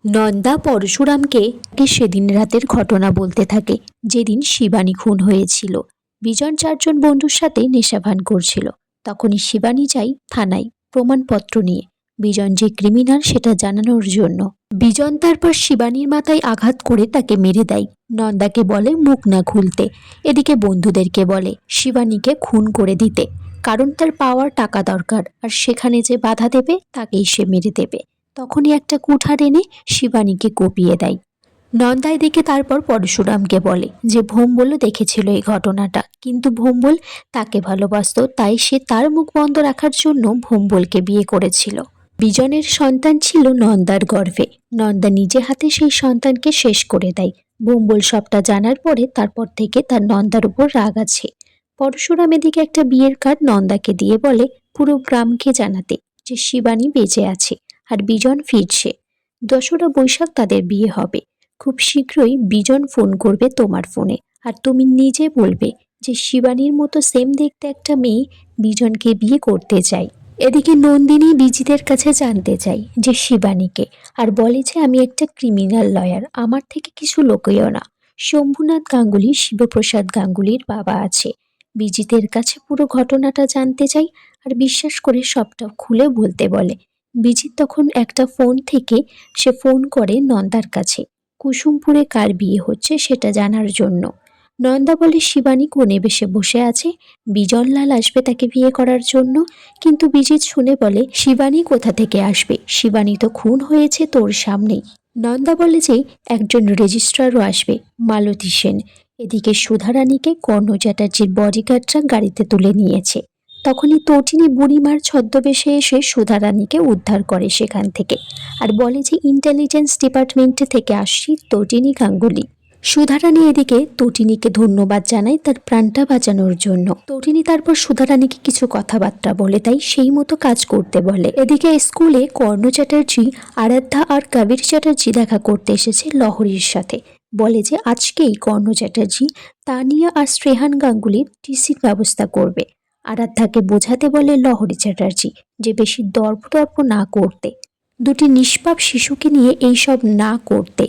নন্দা পরশুরামকে সেদিন রাতের ঘটনা বলতে থাকে, যেদিন শিবানী খুন হয়েছিল। বিজন 4জন বন্ধুর সাথে নেশাভান করছিল। তখনই শিবানী যায় থানায় প্রমাণপত্র নিয়ে, বিজন যে ক্রিমিনাল সেটা জানানোর জন্য। বিজন তারপর শিবানীর মাথায় আঘাত করে তাকে মেরে দেয়। নন্দাকে বলে মুখ না খুলতে, এদিকে বন্ধুদেরকে বলে শিবানীকে খুন করে দিতে, কারণ তার পাওয়ার টাকা দরকার, আর সেখানে যে বাধা দেবে তাকেই সে মেরে দেবে। তখনই একটা কুঠার এনে শিবানীকে কুপিয়ে দেয়। নন্দায় দেখে তারপর পরশুরামকে বলে যে ভোম্বল দেখেছিল এই ঘটনাটা, কিন্তু ভোম্বল তাকে ভালোবাসত, তাই সে তার মুখ বন্ধ রাখার জন্য ভোম্বলকে বিয়ে করেছিল। বিজনের সন্তান ছিল নন্দার গর্ভে। নন্দা নিজে হাতে সেই সন্তানকে শেষ করে দেয়। ভোম্বল সবটা জানার পরে তারপর থেকে তার নন্দার উপর রাগ আছে। পরশুরাম এদিকে একটা বিয়ের কার্ড নন্দাকে দিয়ে বলে পুরো গ্রামকে জানাতে যে শিবানী বেঁচে আছে আর বিজন ফিরছে। 2রা বৈশাখ তাদের বিয়ে হবে। খুব শীঘ্রই বিজন ফোন করবে তোমার ফোনে, আর তুমি নিজে বলবে যে শিবানীর মতো সেম দেখতে একটা মেয়ে বিজনকে বিয়ে করতে চাই। এদিকে নন্দিনী বিজিতের কাছে জানতে চাই যে শিবানীকে, আর বলে যে আমি একটা ক্রিমিনাল লয়ার, আমার থেকে কিছু লোকেও না। শম্ভুনাথ গাঙ্গুলি শিবপ্রসাদ গাঙ্গুলির বাবা আছে। বিজিতের কাছে পুরো ঘটনাটা জানতে চাই, আর বিশ্বাস করে সবটা খুলে বলতে বলে। বিজিত তখন একটা ফোন থেকে সে ফোন করে নন্দার কাছে, কুসুমপুরে কার বিয়ে হচ্ছে সেটা জানার জন্য। নন্দা বলে শিবানী কোণে বেশে বসে আছে, বিজনলাল আসবে তাকে বিয়ে করার জন্য। কিন্তু বিজিত শুনে বলে শিবানী কোথা থেকে আসবে, শিবানী তো খুন হয়েছে তোর সামনেই। নন্দা বলে যে একজন রেজিস্ট্রারও আসবে, মালতী সেন। এদিকে সুধারানীকে কর্ণ চ্যাটার্জির বডিগার্ডরা গাড়িতে তুলে নিয়েছে। তখনই তটিনী বুড়িমার ছদ্মবেশে এসে সুধারানীকে উদ্ধার করে সেখান থেকে, আর বলে যে ইন্টেলিজেন্স ডিপার্টমেন্টে থেকে আসছি তটিনী গাঙ্গুলি। সুধারানী এদিকে তটিনীকে ধন্যবাদ জানায় তার প্রাণটা বাঁচানোর জন্য। তটিনী তারপর সুধারানীকে কিছু কথাবার্তা বলে, তাই সেই মতো কাজ করতে বলে। এদিকে স্কুলে কর্ণ চ্যাটার্জি, আরাধ্যা আর কবির চ্যাটার্জি দেখা করতে এসেছে লহরীর সাথে। বলে যে আজকেই কর্ণ চ্যাটার্জি তানিয়া আর শ্রেহান গাঙ্গুলির টিসির ব্যবস্থা করবে। আরাধ্যাকে বোঝাতে বলে লহরী চ্যাটার্জি যে বেশি দর্প না করতে, 2টি নিষ্পাপ শিশুকে নিয়ে এইসব না করতে।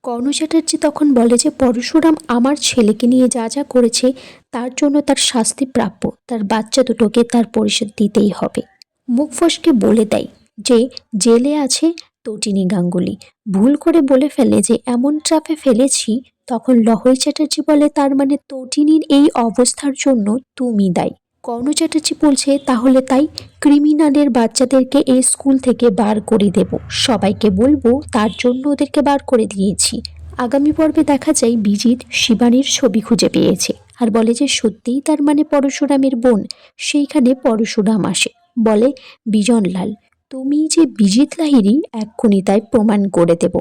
কর্ণ চ্যাটার্জি তখন বলে যে পরশুরাম আমার ছেলেকে নিয়ে যা যা করেছে তার জন্য তার শাস্তি প্রাপ্য, তার বাচ্চা দুটোকে তার পরিশোধ দিতেই হবে। মুখ ফসকে বলে দেয় যে জেলে আছে তটিনী গাঙ্গুলি। ভুল করে বলে ফেলে যে এমন ট্রাপে ফেলেছি। তখন লহরী চ্যাটার্জি বলে তার মানে তটিনীর এই অবস্থার জন্য তুমি দায়ী। কর্ণ চ্যাটার্জি বলছে তাহলে তাই, ক্রিমিনালের বাচ্চাদেরকে এই স্কুল থেকে বার করে দেব, সবাইকে বলবো তার জন্য ওদেরকে বার করে দিয়েছি। আগামী পর্বে দেখা যায় বিজিত শিবানীর ছবি খুঁজে পেয়েছে, আর বলে যে সত্যিই তার মানে পরশুরামের বোন। সেইখানে পরশুরাম আসে, বলে বিজনলাল তুমি যে বিজিত লাহিড়ী এক্ষুনি তাই প্রমাণ করে দেব।